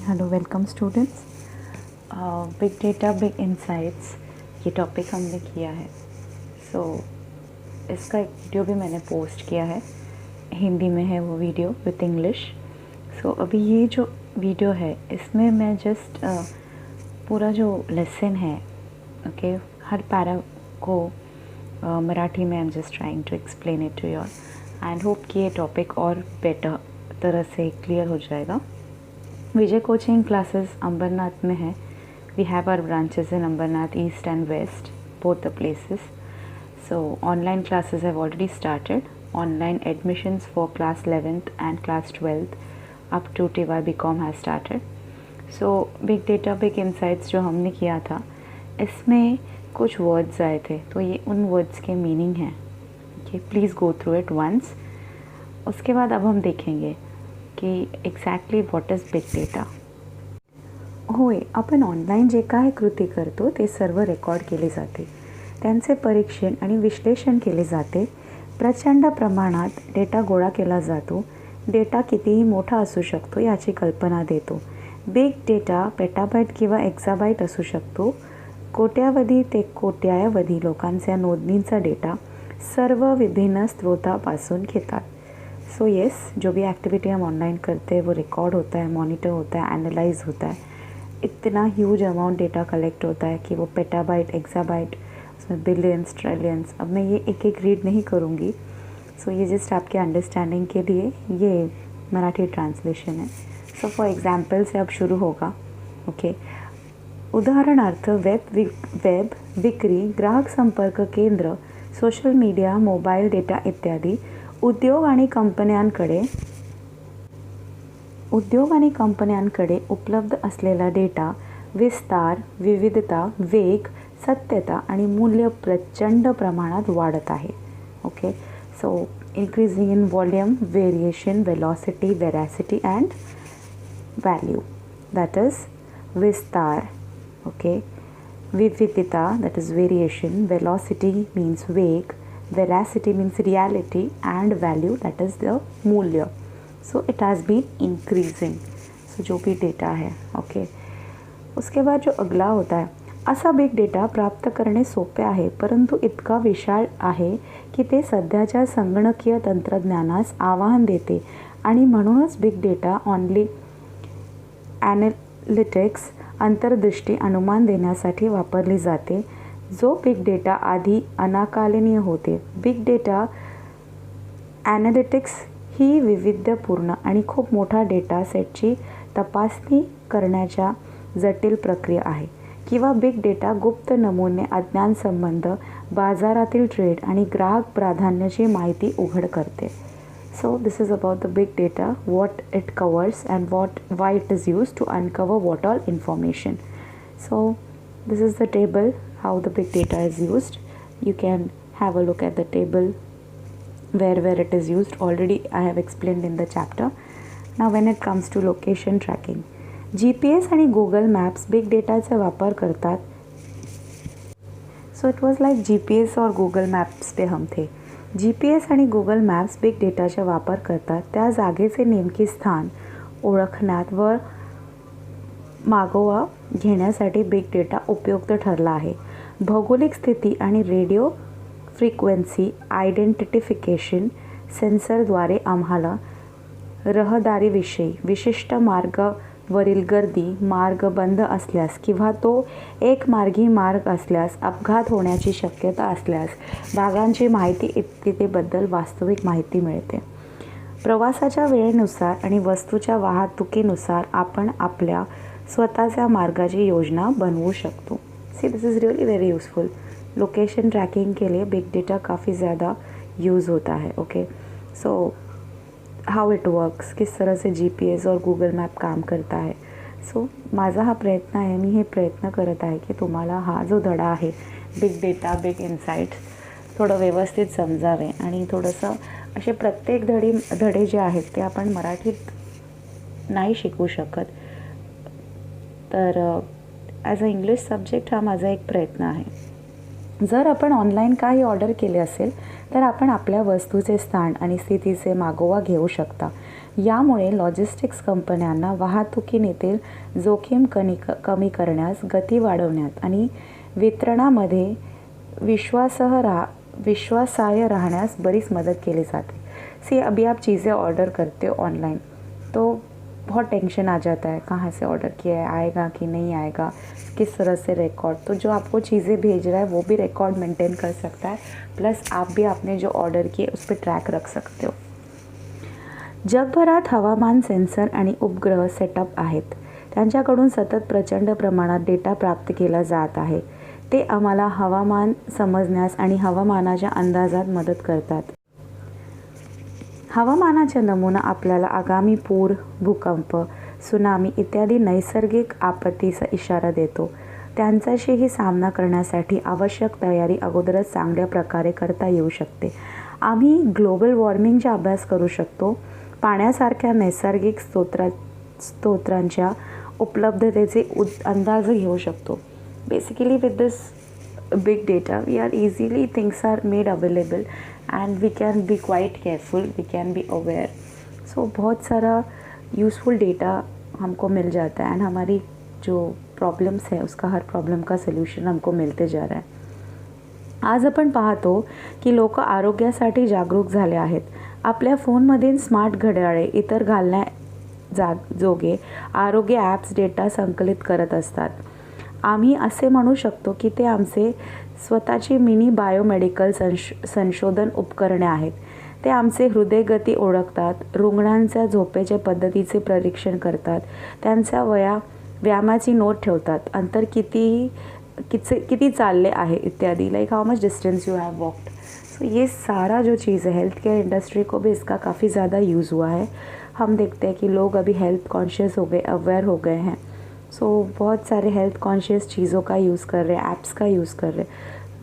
Hello welcome students. Big data big insights ये topic हमने KIA है। इसका एक वीडियो भी मैंने पोस्ट किया है, हिंदी में है वो वीडियो विथ इंग्लिश। अभी ये जो वीडियो है इसमें मैं जस्ट पूरा जो लेसन है हर पैरा को मराठी में I am just trying to explain it to your and hope कि ये टॉपिक और बेटर तरह से क्लियर हो जाएगा। विजय कोचिंग क्लासेस अंबरनाथ में है। We have our branches in Ambernath east and west, both the places. So online classes have already started. Online admissions for class 11th and class 12th up to TY BCom has started. So big data big insights जो हमने KIA था इसमें कुछ words आए थे, तो ये उन words के meaning हैं। प्लीज़ गो थ्रू इट वंस। उसके बाद अब हम देखेंगे की exactly what is big data. होय, आपण ऑनलाईन जे काय कृती करतो ते सर्व रेकॉर्ड केले जाते, त्यांचे परीक्षण आणि विश्लेषण केले जाते। प्रचंड प्रमाणात डेटा गोळा केला जातो। डेटा कितीही मोठा असू शकतो याची कल्पना देतो। बिग डेटा पेटाबाईट किंवा एक्झाबाईट असू शकतो। कोट्यावधी ते कोट्यावधी लोकांच्या नोंदणींचा डेटा सर्व विभिन्न स्रोतांपासून घेतात। सो येस, जो भी एक्टिविटी हम ऑनलाइन करते हैं वो रिकॉर्ड होता है, मॉनिटर होता है, एनालाइज होता है। इतना ह्यूज अमाउंट डेटा कलेक्ट होता है कि वो पेटाबाइट, एक्साबाइट, उसमें बिलियंस, ट्रिलियंस। अब मैं ये एक एक रीड नहीं करूँगी। ये जस्ट आपके अंडरस्टैंडिंग के लिए ये मराठी ट्रांसलेशन है। फॉर एग्जाम्पल से अब शुरू होगा। उदाहरणार्थ वेब विक्री, ग्राहक संपर्क केंद्र, सोशल मीडिया, मोबाईल डेटा इत्यादी उद्योग आणि कंपन्यांकडे उपलब्ध असलेला डेटा विस्तार, विविधता, वेग, सत्यता आणि मूल्य प्रचंड प्रमाणात वाढत आहे। increasing in volume, variation, velocity, veracity and value, that is vistar. Vividita, that is variation, velocity means wake, veracity means reality and value, that is the मूल्य। it has been increasing। जो भी डेटा है उसके बाद जो अगला होता है, असा बिग डेटा प्राप्त करणे सोपे आहे, परंतु इतका विशाल आहे की ते सध्याच्या संगणकीय तंत्रज्ञानास आव्हान देते आणि म्हणूनच बिग डेटा ऑनली ॲनालिटिक्स अंतर्दृष्टी अनुमान देण्यासाठी वापरली जाते। जो बिग डेटा आधी अनाकलनीय होते। बिग डेटा ॲनालिटिक्स ही विविधपूर्ण आणि खूप मोठा डेटा सेटची तपासणी करण्याच्या जटिल प्रक्रिया आहे, किंवा बिग डेटा गुप्त नमुने, अज्ञात संबंध, बाजारातील ट्रेड आणि ग्राहक प्राधान्याची माहिती उघड करते। this is about the big data, what it covers and why it is used to uncover what all information. This is the table how the big data is used. You can have a look at the table where it is used. Already I have explained in the chapter. Now when it comes to location tracking, GPS आणि Google Maps big डेटाचा वापर करतात। it was like GPS और Google Maps पे हम थे। GPS आणि Google Maps big डेटाचा वापर करतात त्या जागेचे नेमके स्थान ओळखण्यात व मागोवा घेण्यासाठी बिग डेटा उपयुक्त ठरला आहे। भौगोलिक स्थिती आणि रेडिओ फ्रिक्वेन्सी आयडेंटिफिकेशन सेन्सरद्वारे आम्हाला रहदारीविषयी, विशिष्ट मार्गावरील गर्दी, मार्ग बंद असल्यास किंवा तो एक मार्गी मार्ग असल्यास, अपघात होण्याची शक्यता असल्यास भागांची माहिती इत्यादीबद्दल वास्तविक माहिती मिळते। प्रवासाच्या वेळेनुसार आणि वस्तूच्या वाहतुकीनुसार आपण आपल्या स्वतःच्या मार्गाची योजना बनवू शकतो। This is really very useful. Location tracking के लिए बिग डेटा काफ़ी ज़्यादा यूज़ होता है। हाउ इट वर्क्स, किस तरह से GPS और गूगल मॅप काम करता है। माझा हा प्रयत्न आहे, मी हे प्रयत्न करत आहे की तुम्हाला हा जो धडा आहे बिग डेटा बिग इन्साइट्स थोडं व्यवस्थित समजावे आणि थोडंसं असे प्रत्येक धडे जे आहेत ते आपण मराठीत नाही शिकू शकत, तर ॲज अ इंग्लिश सब्जेक्ट हा माझा एक प्रयत्न आहे। जर आपण ऑनलाईन काही ऑर्डर केले असेल तर आपण आपल्या वस्तूचे स्थान आणि स्थितीचे मागोवा घेऊ शकता। यामुळे लॉजिस्टिक्स कंपन्यांना वाहतुकीतील जोखीम कमी करण्यास, गती वाढवण्यात आणि वितरणामध्ये विश्वासार्ह रहण्यास बरीच मदद केली जाती। सी अभी आप चीज़ें ऑर्डर करते हो ऑनलाइन तो बहुत टेंशन आ जाता है, कहाँ से ऑर्डर किया है, आएगा कि नहीं आएगा, किस तरह से रिकॉर्ड। तो जो आपको चीज़ें भेज रहा है वो भी रिकॉर्ड मेंटेन कर सकता है, प्लस आप भी आपने जो ऑर्डर किए उस पर ट्रॅक रख सकते हो। जगभरात हवामान सेन्सर आणि उपग्रह सेटअप आहेत, त्यांच्याकडून सतत प्रचंड प्रमाणात डेटा प्राप्त केला जात आहे। ते आम्हाला हवामान समजण्यास आणि हवामानाच्या अंदाजात मदत करतात। हवामानाचा नमुना आपल्याला आगामी पूर, भूकंप, सुनामी इत्यादी नैसर्गिक आपत्तीचा इशारा देतो। त्यांचाशीही सामना करण्यासाठी आवश्यक तयारी अगोदरच चांगल्या प्रकारे करता येऊ शकते। आम्ही ग्लोबल वॉर्मिंगचा अभ्यास करू शकतो, पाण्यासारख्या नैसर्गिक स्रोतांच्या उपलब्धतेचे अंदाज घेऊ शकतो। Basically with this big data we are easily things are made available and we can be quite careful, we can be aware। so बहुत सारा यूज़फुल डेटा हमको मिल जाता है एंड हमारी जो प्रॉब्लम्स है उसका हर प्रॉब्लम का सोल्यूशन हमको मिलते जा रहा है। आज आपण पाहतो की लोक आरोग्यासाठी जागरूक झाले आहेत। आपल्या फोनमधील स्मार्ट घड्याळे इतर जोगे आरोग्य ॲप्स डेटा संकलित करत असतात। आम्ही असे म्हणू शकतो की ते आमचे स्वतःची मिनी बायोमेडिकल संशोधन उपकरणे आहेत। ते आमचे हृदयगती ओळखतात, रुग्णांच्या झोपेच्या पद्धतीचे परीक्षण करतात, त्यांच्या व्यायामाची नोट ठेवतात, अंतर किती चालले आहे इत्यादि, like how much distance you have walked. So ये सारा जो चीज़ है हेल्थ केयर इंडस्ट्री को भी इसका काफ़ी ज़्यादा यूज़ हुआ है। हम देखते हैं कि लोग अभी हेल्थ कॉन्शियस हो गए, अवेयर हो गए हैं। सो बहुत सारे हेल्थ कॉन्शियस चीज़ों का यूज़ कर रहे हैं, ऐप्स का यूज़ कर रहे हैं।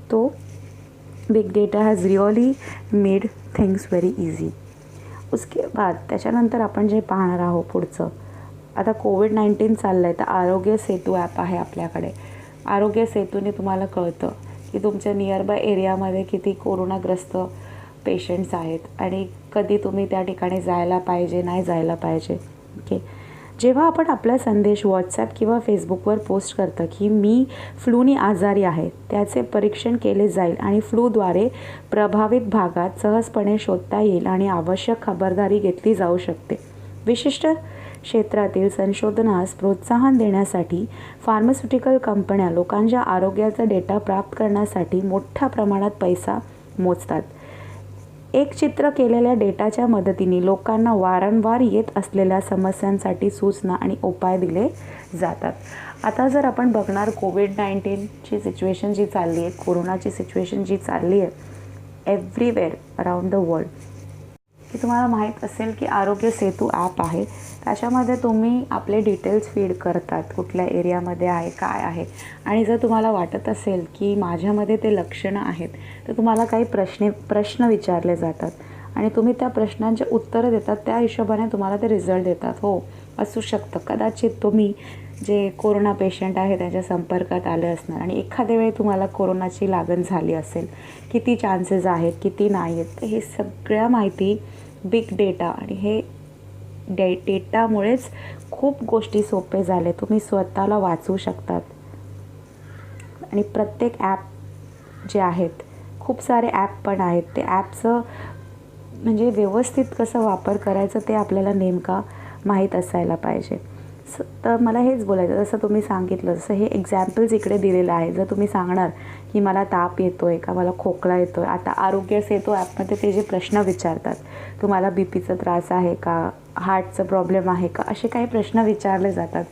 तो big data has really made things very easy. उसके बाद त्याच्यानंतर आपण जे पाहणार आहोत पुढचं, आता कोविड-19 चाललं आहे तर आरोग्य सेतू ॲप आहे आपल्याकडे। आरोग्य सेतूने तुम्हाला कळतं की तुमच्या नियरबाय एरियामध्ये किती कोरोनाग्रस्त पेशंट्स आहेत आणि कधी तुम्ही त्या ठिकाणी जायला पाहिजे, नाही जायला पाहिजे। ओके, जेव्हा आपण आपला संदेश व्हॉट्सॲप किंवा फेसबुकवर पोस्ट करता की मी फ्लूनी आजारी आहे, त्याचे परीक्षण केले जाईल आणि फ्लूद्वारे प्रभावित भागात सहजपणे शोधता येईल आणि आवश्यक खबरदारी घेतली जाऊ शकते। विशिष्ट क्षेत्रातील संशोधनास प्रोत्साहन देण्यासाठी फार्मास्युटिकल कंपन्या लोकांच्या आरोग्याचा डेटा प्राप्त करण्यासाठी मोठ्या प्रमाणात पैसा मोजतात। एक चित्र केलेल्या डेटाच्या मदतीने लोकांना वारंवार येत असलेल्या समस्यांसाठी सूचना आणि उपाय दिले जातात। आता जर आपण बघणार कोविड-19ची सिच्युएशन जी चालली आहे, कोरोनाची सिच्युएशन जी चालली आहे एव्हरीवेअर अराउंड द वर्ल्ड, की तुम्हाला माहीत असेल की आरोग्य सेतू ॲप आहे, त्याच्यामध्ये तुम्ही आपले डिटेल्स फीड करतात, कुठल्या एरियामध्ये आहे, काय आहे। आणि जर तुम्हाला वाटत असेल की माझ्यामध्ये ते लक्षणं आहेत तर तुम्हाला काही प्रश्न विचारले जातात आणि तुम्ही त्या प्रश्नांचे उत्तरं देतात, त्या हिशोबाने तुम्हाला ते रिझल्ट देतात। हो, असू शकतं कदाचित तुम्ही जे कोरोना पेशंट आहे त्याच्या संपर्कात आले असणार आणि एखाद्या वेळी तुम्हाला कोरोनाची लागण झाली असेल, किती चान्सेस आहेत, किती नाही आहेत। तर हे सगळ्या माहिती बिग डेटा आणि हे डेटामुळेच खूप गोष्टी सोपे झाले, तुम्ही स्वतःला वाचवू शकतात। आणि प्रत्येक ॲप जे आहेत, खूप सारे ॲप पण आहेत, ते ॲपचं म्हणजे व्यवस्थित कसं वापर करायचं ते आपल्याला नेमका माहीत असायला पाहिजे। तर मला हेच बोलायचं, जसं तुम्ही सांगितलं जसं हे एक्झाम्पल्स इकडे दिलेलं आहे। जर तुम्ही सांगणार की मला ताप येतो आहे का, मला खोकला येतो आहे, आता आरोग्य सेतू ॲपमध्ये ते जे प्रश्न विचारतात, तुम्हाला बीपीचा त्रास आहे का, हार्टचा प्रॉब्लेम आहे का, असे काही प्रश्न विचारले जातात।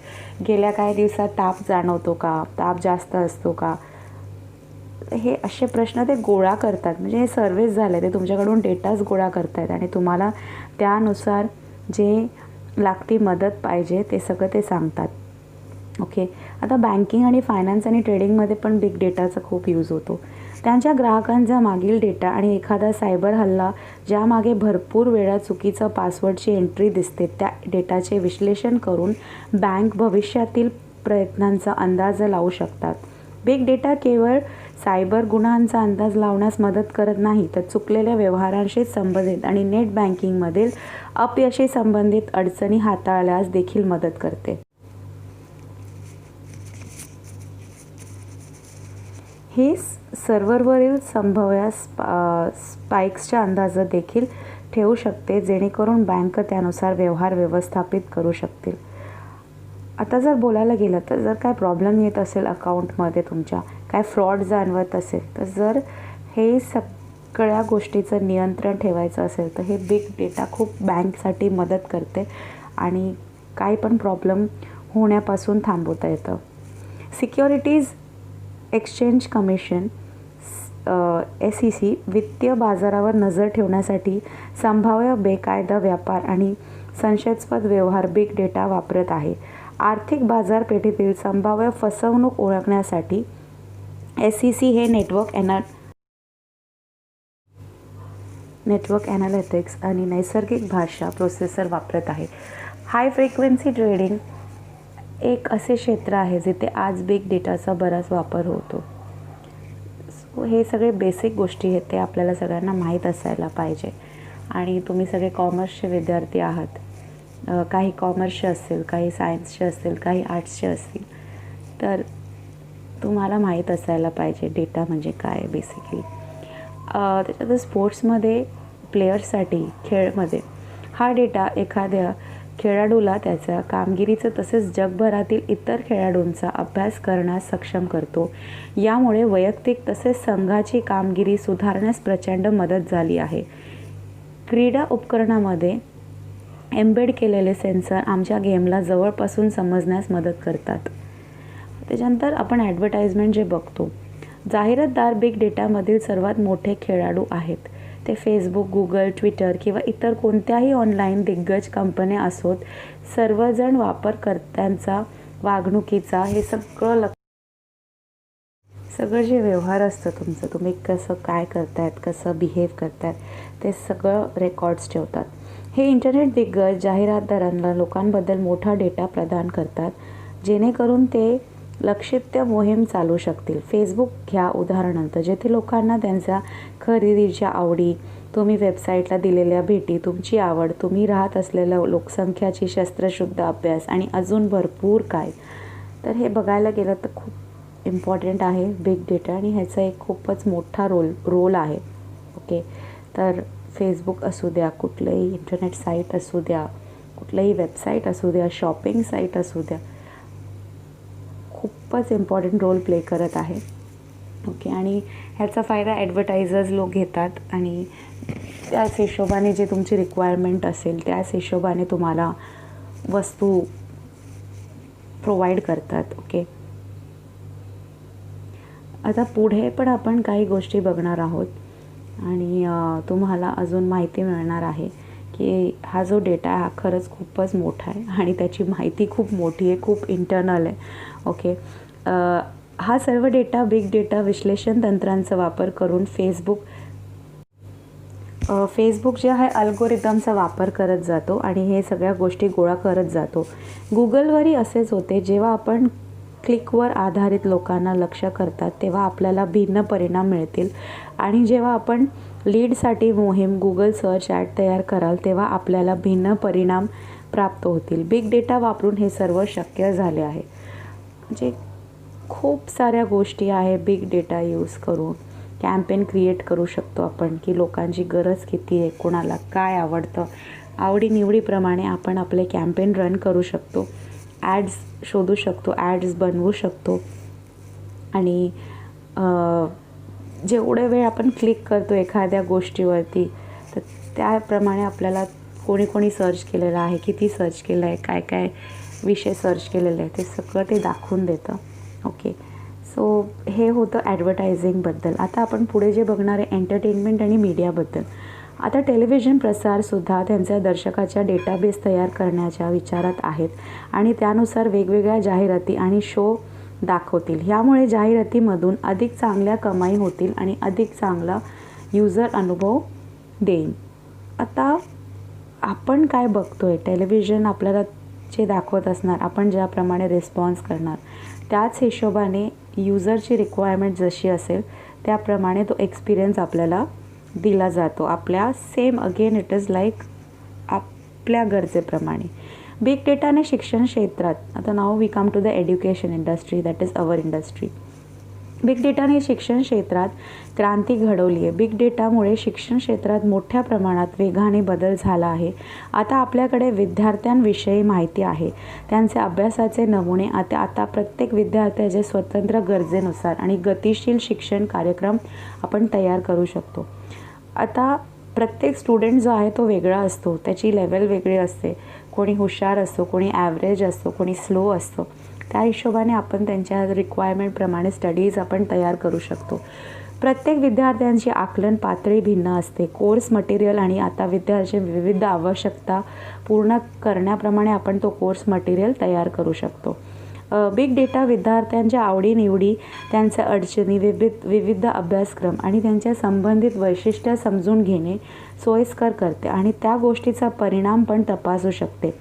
गेल्या काही दिवसात ताप जाणवतो का, ताप जास्त असतो का, हे असे प्रश्न ते गोळा करतात। म्हणजे हे सर्व्हिस झाले, ते तुमच्याकडून डेटाच गोळा करतायत आणि तुम्हाला त्यानुसार जे लागती मदत पाहिजे ते सगळं ते सांगतात। ओके, आता बँकिंग आणि फायनान्स आणि ट्रेडिंगमध्ये पण बिग डेटाचा खूप यूज होतो। त्यांच्या ग्राहकांचा मागील डेटा आणि एखादा सायबर हल्ला ज्यामागे भरपूर वेळा चुकीचं पासवर्डची एंट्री दिसते, त्या डेटाचे विश्लेषण करून बँक भविष्यातील प्रयत्नांचा अंदाज लावू शकतात। बिग डेटा केवळ सायबर गुन्ह्यांचा अंदाज लावण्यास मदत करत नाही, तर चुकलेल्या व्यवहारांशी संबंधित आणि नेट बँकिंगमधील अपयशी संबंधित अडचणी हाताळण्यास देखील मदत करते. हे सर्व्हरवरील संभाव्य स्पाइक्सचा अंदाज देखील ठेवू शकते, जेणेकरून बँक त्यानुसार व्यवहार व्यवस्थापित करू शकतील. आता जर बोलायला गेलं तर जर काय प्रॉब्लेम येत असेल अकाउंटमध्ये, तुमच्या काय फ्रॉड जाणवत असेल, तर जर हे सगळ्या गोष्टीचं नियंत्रण ठेवायचं असेल तर हे बिग डेटा खूप बँकसाठी मदत करते आणि काही पण प्रॉब्लेम होण्यापासून थांबवता येतं. सिक्युरिटीज एक्सचेंज कमिशन SEC वित्तीय बाजारावर नजर ठेवण्यासाठी संभाव्य बेकायदा व्यापार आणि संशयास्पद व्यवहार बिग डेटा वापरत आहे. आर्थिक बाजारपेठेतील संभाव्य फसवणूक ओळखण्यासाठी SEC हे नेटवर्क ॲनालिटिक्स आणि नैसर्गिक भाषा प्रोसेसर वापरत आहे. हाय फ्रिक्वेन्सी ट्रेडिंग एक असे क्षेत्र आहे जिथे आज बिग डेटाचा बराच वापर होतो. सो हे सगळे बेसिक गोष्टी आहेत, ते आपल्याला सगळ्यांना माहीत असायला पाहिजे. आणि तुम्ही सगळे कॉमर्सचे विद्यार्थी आहात, काही कॉमर्सचे असतील, काही सायन्सचे असतील, काही आर्ट्सचे असतील, तर तुम्हाला माहीत असायला पाहिजे डेटा म्हणजे काय बेसिकली. त्याच्यात स्पोर्ट्समध्ये प्लेयर्ससाठी खेळमध्ये हा डेटा एखाद्या खेळाडूला त्याच्या कामगिरीचं तसेच जगभरातील इतर खेळाडूंचा अभ्यास करण्यास सक्षम करतो. यामुळे वैयक्तिक तसेच संघाची कामगिरी सुधारण्यास प्रचंड मदत झाली आहे. क्रीडा उपकरणामध्ये एम्बेड केलेले सेन्सर आमच्या गेमला जवळपासून समजण्यास मदत करतात. त्याच्यानंतर आपण ॲडव्हर्टाइजमेंट जे बघतो, जाहिरातदार बिग डेटामधील सर्वात मोठे खेळाडू आहेत. ते फेसबुक, गुगल, ट्विटर किंवा इतर कोणत्याही ऑनलाईन दिग्गज कंपन्या असोत, सर्वजण वापरकर्त्यांचा वागणुकीचा हे सगळं जे व्यवहार असतं तुमचं, तुम्ही कसं काय करतायत, कसं बिहेव करतायत, ते सगळं रेकॉर्ड्स ठेवतात. हे इंटरनेट दिग्गज जाहिरातदारांना लोकांबद्दल मोठा डेटा प्रदान करतात, जेणेकरून ते लक्षित मोहीम चालू शकतील. फेसबुक घ्या उदाहरणार्थ, जेथे लोकांना त्यांच्या खरेदीच्या आवडी, तुम्ही वेबसाईटला दिलेल्या भेटी, तुमची आवड, तुम्ही राहत असलेल्या लोकसंख्याची शस्त्रशुद्ध अभ्यास आणि अजून भरपूर काय. तर हे बघायला गेलं तर खूप इम्पॉर्टंट आहे बिग डेटा आणि ह्याचा एक खूपच मोठा रोल आहे. ओके, तर फेसबुक असू द्या, कुठलंही इंटरनेट साईट असू द्या, कुठलंही वेबसाईट असू द्या, शॉपिंग साईट असू द्या, खूपच इम्पॉर्टंट रोल प्ले करत आहे. ओके, आणि ह्याचा फायदा ॲडव्हर्टायझर्स लोक घेतात आणि त्याच हिशोबाने जे तुमची रिक्वायरमेंट असेल त्याच हिशोबाने तुम्हाला वस्तू प्रोव्हाइड करतात. ओके, आता पुढे पण आपण काही गोष्टी बघणार आहोत आणि तुम्हाला अजून माहिती मिळणार आहे की हा जो डेटा हा खरंच खूपच मोठा आहे आणि त्याची माहिती खूप मोठी आहे, खूप इंटरनल आहे. ओके, हा सर्व डेटा बिग डेटा विश्लेषण तंत्रांचा वापर करून फेसबुक जे आहे अल्गोरिदमचा वापर करत जातो आणि हे सगळ्या गोष्टी गोळा करत जातो. गुगलवरही असेच होते. जेव्हा आपण क्लिकवर आधारित लोकांना लक्ष करतात तेव्हा आपल्याला भिन्न परिणाम मिळतील आणि जेव्हा आपण लीडसाठी मोहीम गुगल सर्च ॲड तयार कराल तेव्हा आपल्याला भिन्न परिणाम प्राप्त होतील. बिग डेटा वापरून हे सर्व शक्य झाले आहे. म्हणजे खूप साऱ्या गोष्टी आहे बिग डेटा यूज करून. कॅम्पेन क्रिएट करू शकतो आपण की लोकांची गरज किती आहे, कोणाला काय आवडतं, आवडीनिवडीप्रमाणे आपण आपले कॅम्पेन रन करू शकतो, ॲड्स शोधू शकतो, ॲड्स बनवू शकतो आणि जेवढे वेळ आपण क्लिक करतो एखाद्या गोष्टीवरती तर त्याप्रमाणे आपल्याला कोणी सर्च केलेलं आहे, किती सर्च केलं आहे, काय काय विषय सर्च केलेले आहे ते सगळं ते दाखवून देतं. ओके, सो हे होतं ॲडव्हर्टायझिंगबद्दल. आता आपण पुढे जे बघणार आहे एंटरटेनमेंट आणि मीडियाबद्दल. आता टेलिव्हिजन प्रसारसुद्धा त्यांच्या दर्शकाच्या डेटाबेस तयार करण्याच्या विचारात आहेत आणि त्यानुसार वेगवेगळ्या जाहिराती आणि शो दाखवतील. ह्यामुळे जाहिरातीमधून अधिक चांगल्या कमाई होतील आणि अधिक चांगला यूजर अनुभव देईल. आता आपण काय बघतो आहे, टेलिव्हिजन आपल्याला जे दाखवत असणार, आपण ज्याप्रमाणे रिस्पॉन्स करणार, त्याच हिशोबाने यूजरची रिक्वायरमेंट जशी असेल त्याप्रमाणे तो एक्सपिरियन्स आपल्याला दिला जातो. आपल्या same again it is like आपल्या गरजेप्रमाणे. बिग डेटाने शिक्षण क्षेत्रात, आता now we come to the education industry, that is our industry. Big डेटाने शिक्षण क्षेत्रात क्रांती घडवली आहे. बिग डेटामुळे शिक्षण क्षेत्रात मोठ्या प्रमाणात वेगाने बदल झाला आहे. आता आपल्याकडे विद्यार्थ्यांविषयी माहिती आहे, त्यांचे अभ्यासाचे नमुने. आता प्रत्येक विद्यार्थ्याचे स्वतंत्र गरजेनुसार आणि गतिशील शिक्षण कार्यक्रम आपण तयार करू शकतो. आता प्रत्येक स्टुडंट जो आहे तो वेगळा असतो, त्याची लेवल वेगळी असते. कोणी हुशार असतो, कोणी ॲव्हरेज असतो, कोणी स्लो असतो. त्या हिशोबाने आपण त्यांच्या रिक्वायरमेंटप्रमाणे स्टडीज आपण तयार करू शकतो. प्रत्येक विद्यार्थ्यांची आकलन पातळी भिन्न असते. कोर्स मटेरियल आणि आता विद्यार्थ्यांची विविध आवश्यकता पूर्ण करण्याप्रमाणे आपण तो कोर्स मटेरियल तयार करू शकतो. बिग डेटा विद्यार्थ्यांच्या आवडीनिवडी, त्यांच्या अडचणी, विविध अभ्यासक्रम आणि त्यांच्या संबंधित वैशिष्ट्ये समजून घेणे सोयीस्कर करते आणि त्या गोष्टीचा परिणाम पण तपासू शकते.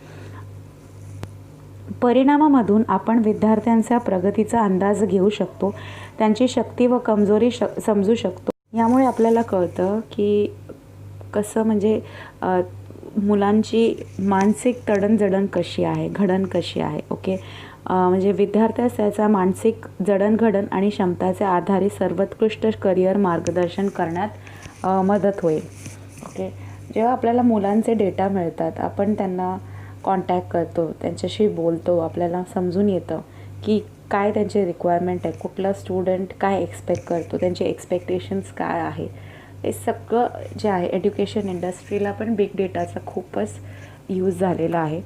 परिणामामधून आपण विद्यार्थ्यांच्या प्रगतीचा अंदाज घेऊ शकतो, त्यांची शक्ती व कमजोरी समजू शकतो. यामुळे आपल्याला कळतं की कसं म्हणजे मुलांची मानसिक तडणजडण कशी आहे, घडण कशी आहे. ओके, म्हणजे विद्यार्थ्यास त्याचा मानसिक जडणघडण आणि क्षमताच्या आधारे सर्वोत्कृष्ट करिअर मार्गदर्शन करण्यात मदत होईल. ओके, जेव्हा आपल्याला मुलांचे डेटा मिळतात, आपण त्यांना कॉन्टॅक्ट करतो, त्यांच्याशी बोलतो, आपल्याला समजून येतं की काय त्यांचे रिक्वायरमेंट आहे, कुठला स्टुडंट काय एक्सपेक्ट करतो, त्यांचे एक्सपेक्टेशन्स काय आहे. हे सगळं जे आहे एज्युकेशन इंडस्ट्रीला पण बिग डेटाचा खूपच यूज झालेला आहे.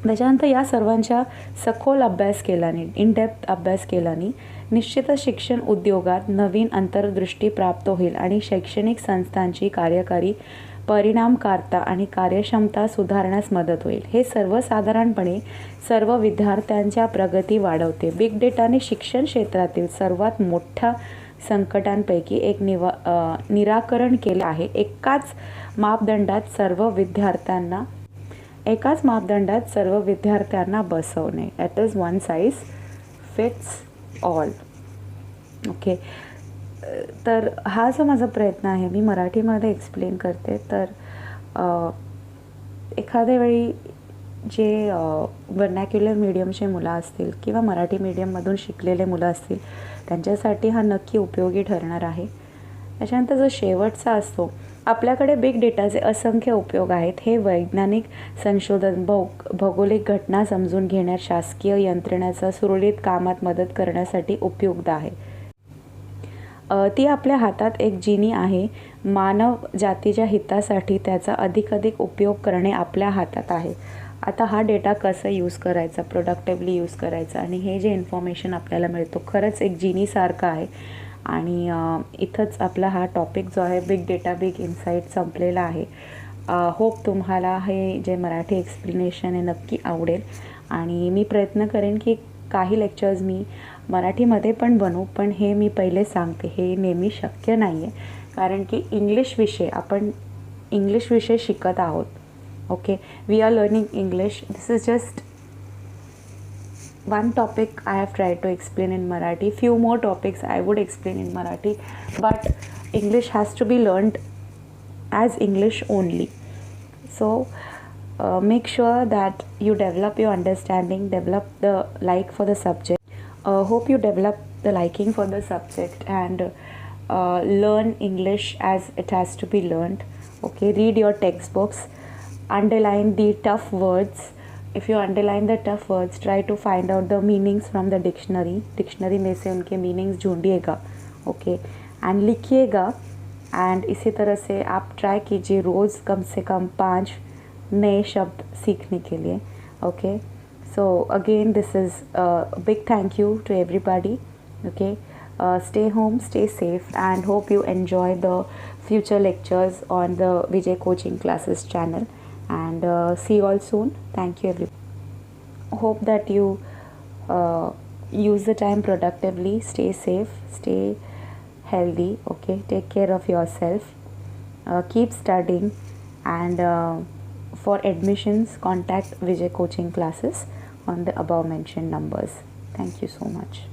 त्याच्यानंतर या सर्वांच्या सखोल अभ्यास केल्याने, इन डेप्थ अभ्यास केल्याने निश्चितच शिक्षण उद्योगात नवीन अंतर्दृष्टी प्राप्त होईल आणि शैक्षणिक संस्थांची कार्यकारी परिणामकारता आणि कार्यक्षमता सुधारण्यास मदत होईल. हे सर्वसाधारणपणे सर्व विद्यार्थ्यांच्या प्रगती वाढवते. बिग डेटाने शिक्षण क्षेत्रातील सर्वात मोठ्या संकटांपैकी एक निराकरण केले आहे. एकाच मापदंडात सर्व विद्यार्थ्यांना बसवणे. That is one size fits all. Okay, तर हा जो माझा प्रयत्न आहे मी मराठीमध्ये एक्सप्लेन करते. तर एखाद्या वेळी जे वर्नॅक्युलर मीडियमचे मुलं असतील किंवा मराठी मीडियममधून शिकलेले मुलं असतील, त्यांच्यासाठी हा नक्की उपयोगी ठरणार आहे. त्याच्यानंतर जो शेवटचा असतो, आपल्याकडे बिग डेटाचे असंख्य उपयोग आहेत. हे वैज्ञानिक संशोधन, भौगोलिक घटना समजून घेण्यात, शासकीय यंत्रणेचा सुरळीत कामात मदत करण्यासाठी उपयुक्त आहे. ती आपल्या हातात एक जिनी आहे. मानव जातीच्या हितासाठी त्याचा अधिकाधिक उपयोग करणे आपल्या हातात आहे. आता हा डेटा कसं यूज करायचा, प्रोडक्टिव्हली यूज करायचा, आणि हे जे इन्फॉर्मेशन आपल्याला मिळतो खरंच एक जिनीसारखं आहे. आणि इथंच आपला हा टॉपिक जो आहे बिग डेटा बिग इन्साईट संपलेला आहे. होप तुम्हाला हे जे मराठी एक्सप्लेनेशन आहे नक्की आवडेल. आणि मी प्रयत्न करेन की काही लेक्चर्स मी मराठीमध्ये पण बनवू, पण हे मी पहिले सांगते हे नेहमी शक्य नाही आहे, कारण की आपण इंग्लिश विषय शिकत आहोत. Okay, we are learning English. This is just one topic I have tried to explain in Marathi. Few more topics I would explain in Marathi, but English has to be learned as English only. So make sure that you develop your understanding, develop the like for the subject. Hope you develop the liking for the subject and learn English as it has to be learned. Okay, read your textbooks, underline the tough words. If you underline the tough words, try to find out the meanings from the dictionary में से उनके meanings ढूंढिएगा. Okay, end लिखिएगा. End इसी तरह से आप try कीजिए रोज़ कम से कम 5 नए शब्द सीखने के लिए. Okay, so again this is big thank you to everybody. Okay, stay home, stay safe, and hope you enjoy the future lectures on the Vijay Coaching Classes channel. And see you all soon. Thank you everyone. Hope that you use the time productively. Stay safe, stay healthy. Okay, take care of yourself. Keep studying and For admissions, contact Vijay Coaching Classes on the above mentioned numbers. Thank you so much.